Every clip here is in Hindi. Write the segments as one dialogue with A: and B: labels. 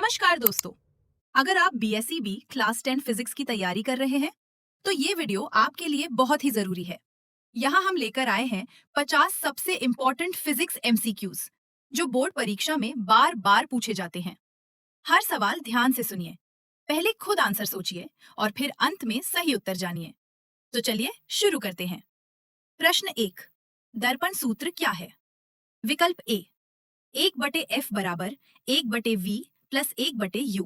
A: नमस्कार दोस्तों। अगर आप बीएसईबी क्लास 10 फिजिक्स की तैयारी कर रहे हैं तो ये वीडियो आपके लिए बहुत ही जरूरी है। यहाँ हम लेकर आए हैं 50 सबसे इम्पोर्टेंट फिजिक्स एमसीक्यूज जो बोर्ड परीक्षा में बार बार पूछे जाते हैं। हर सवाल ध्यान से सुनिए, पहले खुद आंसर सोचिए और फिर अंत में सही उत्तर जानिए। तो चलिए शुरू करते हैं। प्रश्न 1, दर्पण सूत्र क्या है? विकल्प ए, 1/f बराबर 1/v प्लस 1/u।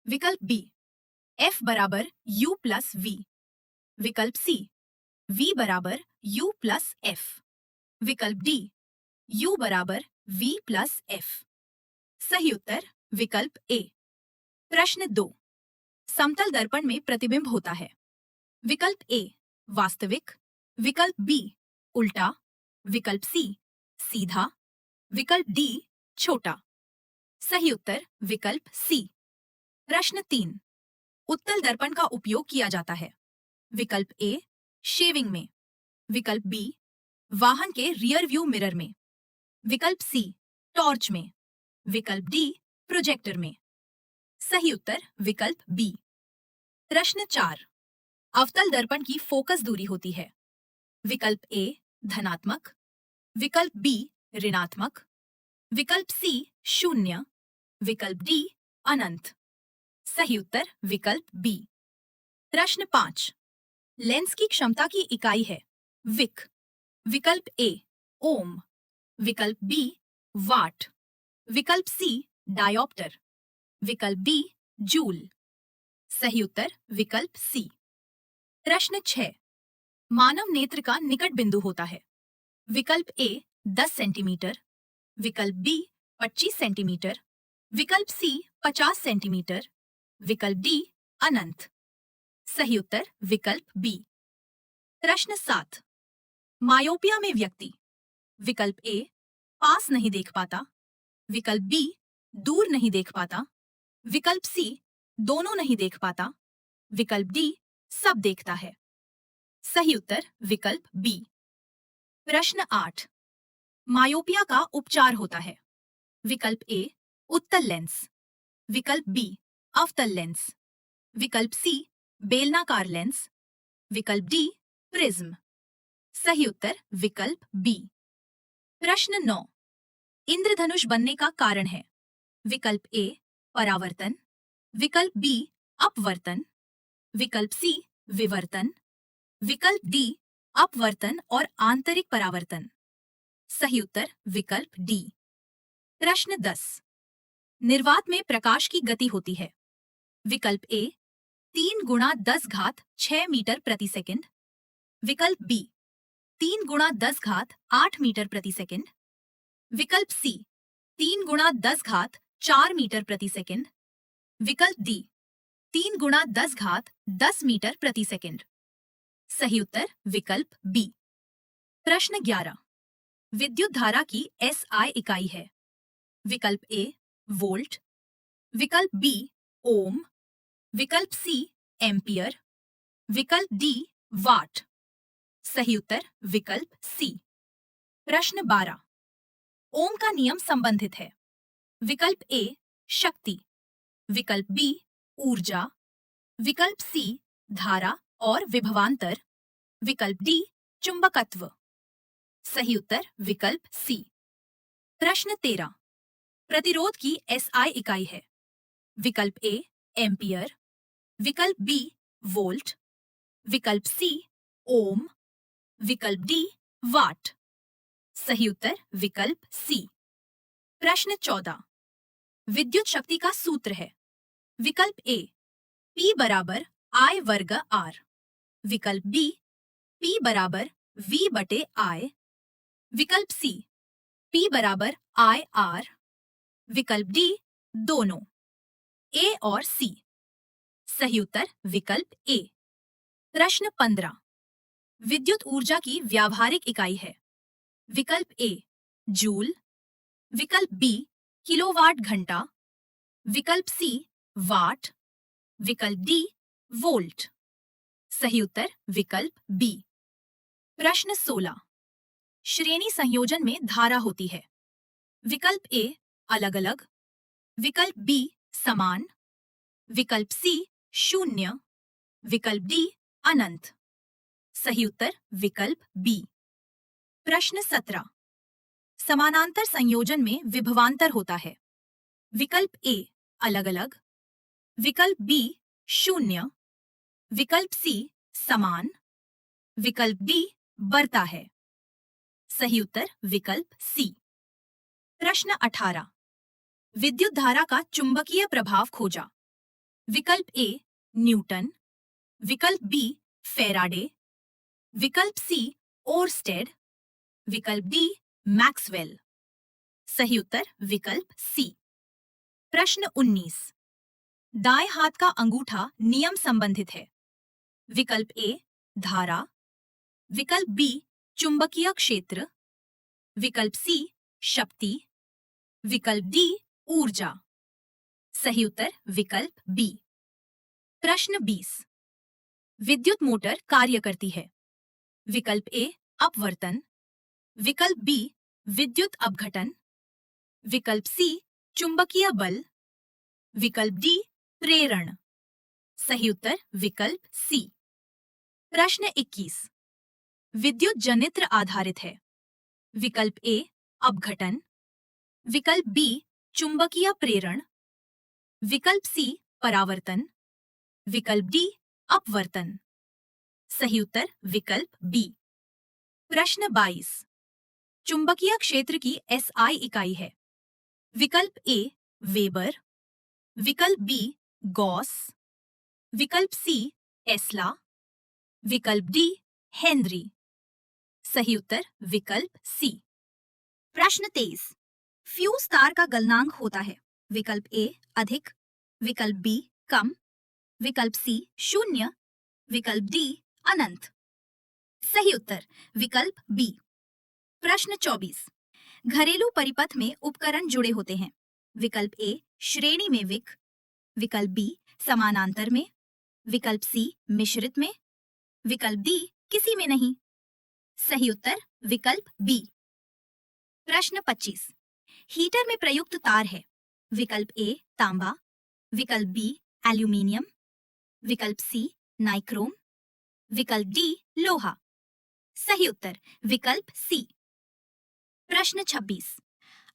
A: विकल्प बी, F बराबर U प्लस V। विकल्प सी, V बराबर U प्लस F। विकल्प डी, U बराबर V प्लस F। सही उत्तर विकल्प ए। प्रश्न 2, समतल दर्पण में प्रतिबिंब होता है। विकल्प ए, वास्तविक। विकल्प बी, उल्टा। विकल्प सी, सीधा। विकल्प डी, छोटा। सही उत्तर विकल्प सी। प्रश्न 3, उत्तल दर्पण का उपयोग किया जाता है। विकल्प ए, शेविंग में। विकल्प बी, वाहन के रियर व्यू मिरर में। विकल्प सी, टॉर्च में। विकल्प डी, प्रोजेक्टर में। सही उत्तर विकल्प बी। प्रश्न 4, अवतल दर्पण की फोकस दूरी होती है। विकल्प ए, धनात्मक। विकल्प बी, ऋणात्मक। विकल्प सी, 0। विकल्प डी, अनंत। सही उत्तर विकल्प बी। प्रश्न 5, लेंस की क्षमता की इकाई है। विक। विकल्प ए, ओम। विकल्प बी, वाट। विकल्प सी, डायोप्टर। विकल्प डी, जूल। सही उत्तर विकल्प सी। प्रश्न 6, मानव नेत्र का निकट बिंदु होता है। विकल्प ए, 10 सेंटीमीटर। विकल्प बी, 25 सेंटीमीटर। विकल्प सी, 50 सेंटीमीटर। विकल्प डी, अनंत। सही उत्तर विकल्प बी। प्रश्न 7, मायोपिया में व्यक्ति। विकल्प ए, पास नहीं देख पाता। विकल्प बी, दूर नहीं देख पाता। विकल्प सी, दोनों नहीं देख पाता। विकल्प डी, सब देखता है। सही उत्तर विकल्प बी। प्रश्न 8, मायोपिया का उपचार होता है। विकल्प ए, उत्तल लेंस। विकल्प बी, अवतल लेंस। विकल्प सी, बेलनाकार लेंस। विकल्प डी, प्रिज्म। सही उत्तर विकल्प बी। प्रश्न 9, इंद्रधनुष बनने का कारण है। विकल्प ए, परावर्तन। विकल्प बी, अपवर्तन। विकल्प सी, विवर्तन। विकल्प डी, अपवर्तन और आंतरिक परावर्तन। सही उत्तर विकल्प डी। प्रश्न 10, निर्वात में प्रकाश की गति होती है। विकल्प ए, 3 गुणा 10 घात 6 मीटर प्रति सेकंड। विकल्प बी, 3 गुणा 10 घात 8 मीटर प्रति सेकंड। विकल्प सी, 3 गुणा 10 घात 4 मीटर प्रति सेकंड। विकल्प डी, 3 गुणा 10 घात 10 मीटर प्रति सेकंड। सही उत्तर विकल्प बी। प्रश्न 11, विद्युत धारा की एसआई इकाई है। विकल्प ए, वोल्ट। विकल्प बी, ओम। विकल्प सी, एम्पियर। विकल्प डी, वाट। सही उत्तर विकल्प सी। प्रश्न 12, ओम का नियम संबंधित है। विकल्प ए, शक्ति। विकल्प बी, ऊर्जा। विकल्प सी, धारा और विभवांतर। विकल्प डी, चुंबकत्व। सही उत्तर विकल्प सी। प्रश्न 13, प्रतिरोध की एसआई इकाई है। विकल्प ए, एम्पियर। विकल्प बी, वोल्ट। विकल्प सी, ओम। विकल्प डी, वाट। सही उत्तर विकल्प सी। प्रश्न 14, विद्युत शक्ति का सूत्र है। विकल्प ए, P बराबर I वर्ग R। विकल्प बी, P बराबर V बटे I। विकल्प सी, P बराबर I R। विकल्प डी, दोनों, ए और सी। सही उत्तर विकल्प ए। प्रश्न 15, विद्युत ऊर्जा की व्यावहारिक इकाई है। विकल्प ए, जूल। विकल्प बी, किलोवाट घंटा। विकल्प सी, वाट। विकल्प डी, वोल्ट। सही उत्तर विकल्प बी। प्रश्न 16, श्रेणी संयोजन में धारा होती है। विकल्प ए, अलग अलग। विकल्प बी, समान, विकल्प सी शून्य, विकल्प डी अनंत। सही उत्तर विकल्प बी। प्रश्न 17। समानांतर संयोजन में विभवांतर होता है। विकल्प ए अलग अलग, विकल्प बी शून्य, विकल्प सी समान, विकल्प डी बढ़ता है। सही उत्तर विकल्प सी। प्रश्न 18। विद्युत धारा का चुंबकीय प्रभाव खोजा। विकल्प ए न्यूटन, विकल्प बी फैराडे, विकल्प सी ओरस्टेड, विकल्प डी मैक्सवेल। सही उत्तर विकल्प सी। प्रश्न 19। दाएं हाथ का अंगूठा नियम संबंधित है। विकल्प ए धारा, विकल्प बी चुंबकीय क्षेत्र, विकल्प सी शक्ति, विकल्प डी ऊर्जा। सही उत्तर विकल्प बी। प्रश्न 20। विद्युत मोटर कार्य करती है। विकल्प ए अपवर्तन, विकल्प बी विद्युत अपघटन, विकल्प सी चुंबकीय बल, विकल्प डी प्रेरण। सही उत्तर विकल्प सी। प्रश्न 21। विद्युत जनित्र आधारित है। विकल्प ए अपघटन, विकल्प बी चुंबकीय प्रेरण, विकल्प सी परावर्तन, विकल्प डी अपवर्तन। सही उत्तर विकल्प बी। प्रश्न 22। चुंबकीय क्षेत्र की एसआई इकाई है। विकल्प ए वेबर, विकल्प बी गॉस, विकल्प सी टेस्ला, विकल्प डी हेनरी। सही उत्तर विकल्प सी। प्रश्न 23। फ्यूज तार का गलनांक होता है। विकल्प ए अधिक, विकल्प बी कम, विकल्प सी शून्य, विकल्प डी अनंत। सही उत्तर विकल्प बी। प्रश्न 24। घरेलू परिपथ में उपकरण जुड़े होते हैं। विकल्प ए श्रेणी में विकल्प बी समानांतर में, विकल्प सी मिश्रित में, विकल्प डी किसी में नहीं। सही उत्तर विकल्प बी। प्रश्न 25। हीटर में प्रयुक्त तार है। विकल्प ए तांबा, विकल्प बी एल्यूमीनियम, विकल्प सी नाइक्रोम, विकल्प डी लोहा। सही उत्तर विकल्प सी। प्रश्न 26।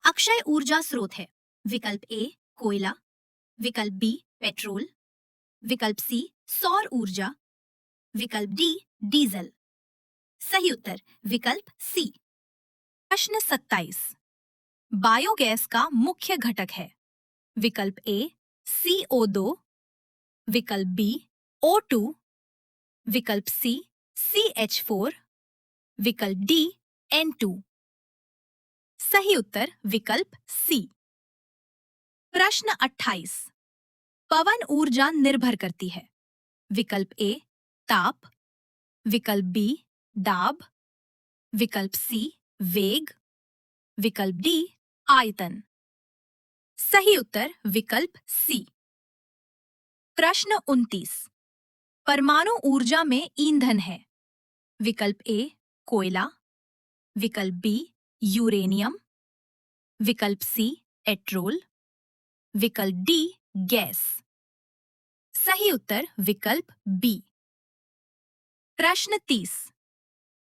A: अक्षय ऊर्जा स्रोत है। विकल्प ए कोयला, विकल्प बी पेट्रोल, विकल्प सी सौर ऊर्जा, विकल्प डी डीजल। सही उत्तर विकल्प सी। प्रश्न 27। बायोगैस का मुख्य घटक है। विकल्प ए CO2, विकल्प बी O2, विकल्प सी CH4, विकल्प डी N2। सही उत्तर विकल्प सी। प्रश्न 28। पवन ऊर्जा निर्भर करती है। विकल्प ए ताप, विकल्प बी दाब, विकल्प सी वेग, विकल्प डी आयतन। सही उत्तर विकल्प सी। प्रश्न 29। परमाणु ऊर्जा में ईंधन है। विकल्प ए कोयला, विकल्प बी यूरेनियम, विकल्प सी पेट्रोल, विकल्प डी गैस। सही उत्तर विकल्प बी। प्रश्न 30।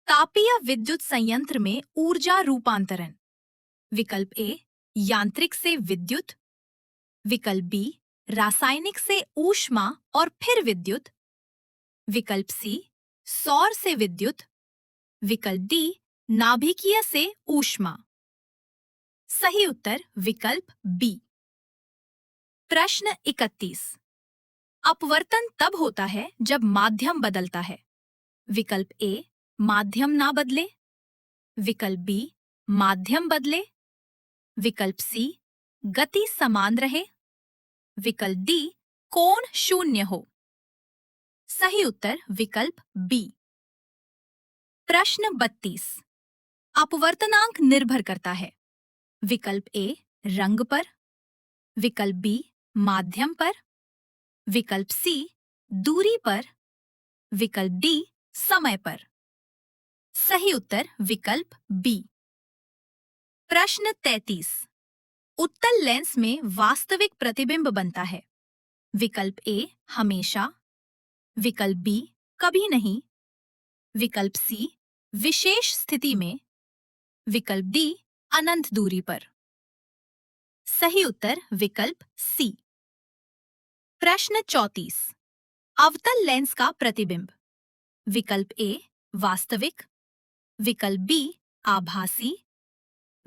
A: तापीय विद्युत संयंत्र में ऊर्जा रूपांतरण। विकल्प ए यांत्रिक से विद्युत, विकल्प बी रासायनिक से ऊष्मा और फिर विद्युत, विकल्प सी सौर से विद्युत, विकल्प डी नाभिकीय से ऊष्मा। सही उत्तर विकल्प बी। प्रश्न 31। अपवर्तन तब होता है जब माध्यम बदलता है। विकल्प ए माध्यम ना बदले, विकल्प बी माध्यम बदले, विकल्प सी गति समान रहे, विकल्प डी कोण शून्य हो। सही उत्तर विकल्प बी। प्रश्न 32। अपवर्तनांक निर्भर करता है। विकल्प ए रंग पर, विकल्प बी माध्यम पर, विकल्प सी दूरी पर, विकल्प डी समय पर। सही उत्तर विकल्प बी। प्रश्न 33। उत्तल लेंस में वास्तविक प्रतिबिंब बनता है। विकल्प ए हमेशा, विकल्प बी कभी नहीं, विकल्प सी विशेष स्थिति में, विकल्प डी अनंत दूरी पर। सही उत्तर विकल्प सी। प्रश्न 34। अवतल लेंस का प्रतिबिंब। विकल्प ए वास्तविक, विकल्प बी आभासी,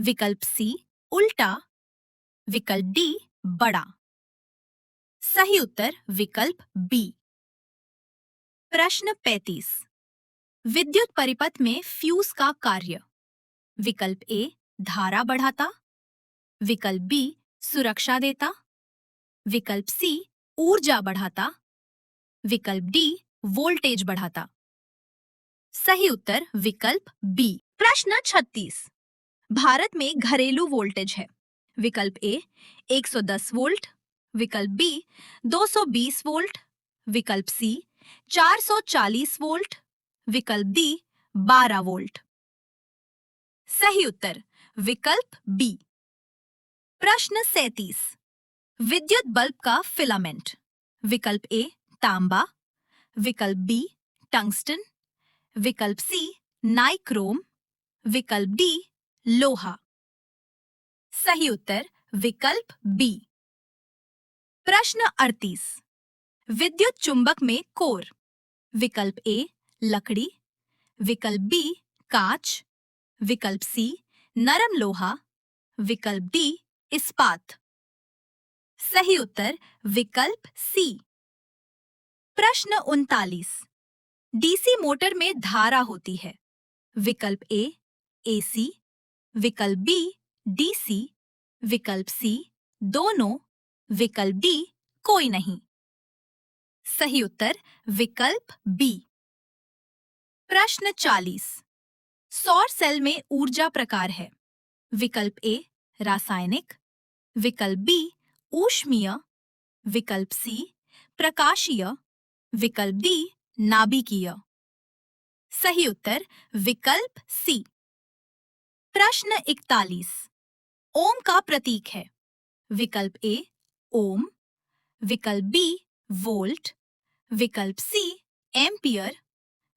A: विकल्प सी उल्टा, विकल्प डी बड़ा। सही उत्तर विकल्प बी। प्रश्न 35। विद्युत परिपथ में फ्यूज का कार्य। विकल्प ए धारा बढ़ाता, विकल्प बी सुरक्षा देता, विकल्प सी ऊर्जा बढ़ाता, विकल्प डी वोल्टेज बढ़ाता। सही उत्तर विकल्प बी। प्रश्न 36। भारत में घरेलू वोल्टेज है। विकल्प ए 110 वोल्ट, विकल्प बी 220 वोल्ट, विकल्प सी 440 वोल्ट, विकल्प डी 12 वोल्ट। सही उत्तर विकल्प बी। प्रश्न 37। विद्युत बल्ब का फिलामेंट। विकल्प ए तांबा, विकल्प बी टंगस्टन, विकल्प सी नाइक्रोम, विकल्प डी लोहा। सही उत्तर विकल्प बी। प्रश्न 38। विद्युत चुंबक में कोर। विकल्प ए लकड़ी, विकल्प बी कांच, विकल्प सी नरम लोहा, विकल्प डी इस्पात। सही उत्तर विकल्प सी। प्रश्न 39। डीसी मोटर में धारा होती है। विकल्प ए एसी, विकल्प बी डीसी, विकल्प सी दोनों, विकल्प डी कोई नहीं। सही उत्तर विकल्प बी। प्रश्न 40। सौर सेल में ऊर्जा प्रकार है। विकल्प ए रासायनिक, विकल्प बी ऊष्मीय, विकल्प सी प्रकाशीय, विकल्प डी नाभिकीय। सही उत्तर विकल्प सी। प्रश्न 41। ओम का प्रतीक है। विकल्प ए ओम, विकल्प बी वोल्ट, विकल्प सी एम्पियर,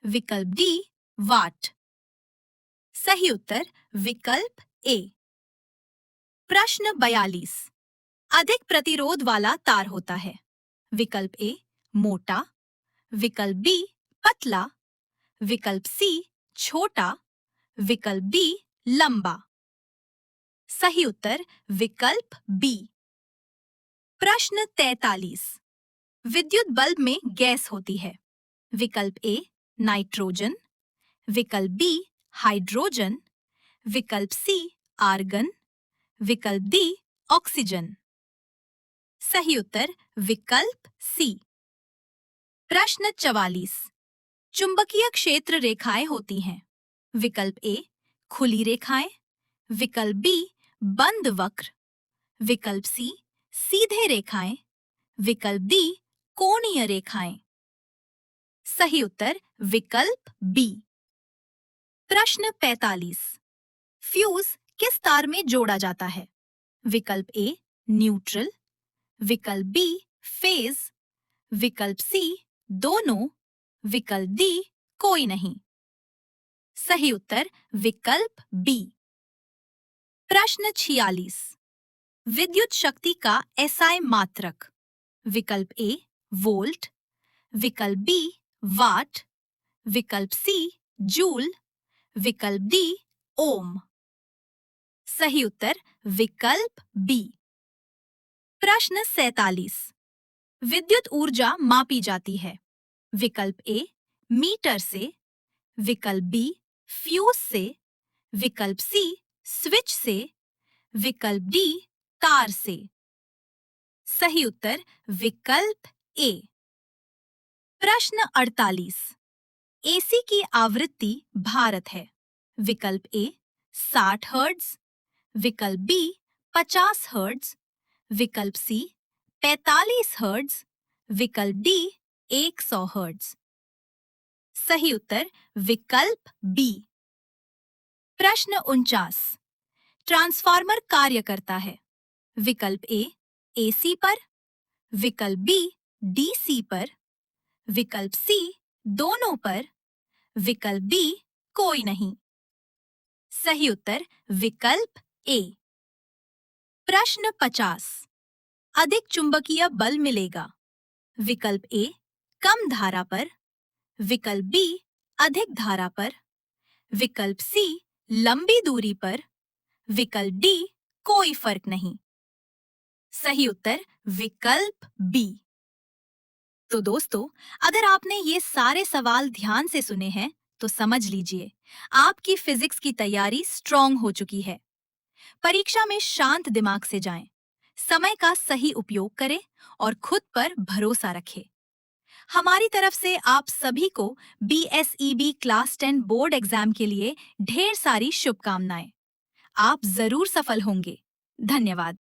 A: विकल्प डी वाट। सही उत्तर विकल्प ए। प्रश्न 42। अधिक प्रतिरोध वाला तार होता है। विकल्प ए मोटा, विकल्प बी पतला, विकल्प सी छोटा, विकल्प डी लंबा। सही उत्तर विकल्प बी। प्रश्न 43। विद्युत बल्ब में गैस होती है। विकल्प ए नाइट्रोजन, विकल्प बी हाइड्रोजन, विकल्प सी आर्गन, विकल्प डी ऑक्सीजन। सही उत्तर विकल्प सी। प्रश्न 44। चुंबकीय क्षेत्र रेखाएं होती हैं। विकल्प ए खुली रेखाएं, विकल्प बी बंद वक्र, विकल्प सी सीधे रेखाएं, विकल्प डी कोणीय रेखाएं। सही उत्तर विकल्प बी। प्रश्न 45। फ्यूज किस तार में जोड़ा जाता है। विकल्प ए न्यूट्रल, विकल्प बी फेज, विकल्प सी दोनों, विकल्प डी कोई नहीं। सही उत्तर विकल्प बी। प्रश्न 46। विद्युत शक्ति का एसआई मात्रक। विकल्प ए वोल्ट, विकल्प बी वाट, विकल्प सी जूल, विकल्प डी ओम। सही उत्तर विकल्प बी। प्रश्न 47। विद्युत ऊर्जा मापी जाती है। विकल्प ए मीटर से, विकल्प बी फ्यूज से, विकल्प सी स्विच से, विकल्प डी तार से। सही उत्तर विकल्प ए। प्रश्न 48। एसी की आवृत्ति भारत है। विकल्प ए 60 हर्ट्ज, विकल्प बी 50 हर्ट्ज, विकल्प सी 45 हर्ट्ज, विकल्प डी 100 हर्ट्ज। सही उत्तर विकल्प बी। प्रश्न 49। ट्रांसफार्मर कार्य करता है। विकल्प ए AC पर, विकल्प बी DC पर, विकल्प सी दोनों पर, विकल्प बी कोई नहीं। सही उत्तर विकल्प ए। प्रश्न 50। अधिक चुंबकीय बल मिलेगा। विकल्प ए कम धारा पर, विकल्प बी अधिक धारा पर, विकल्प सी लंबी दूरी पर, विकल्प डी कोई फर्क नहीं। सही उत्तर विकल्प बी। तो दोस्तों, अगर आपने ये सारे सवाल ध्यान से सुने हैं तो समझ लीजिए आपकी फिजिक्स की तैयारी स्ट्रांग हो चुकी है। परीक्षा में शांत दिमाग से जाएं, समय का सही उपयोग करें और खुद पर भरोसा रखें। हमारी तरफ से आप सभी को BSEB क्लास 10 बोर्ड एग्जाम के लिए ढेर सारी शुभकामनाएं। आप जरूर सफल होंगे। धन्यवाद।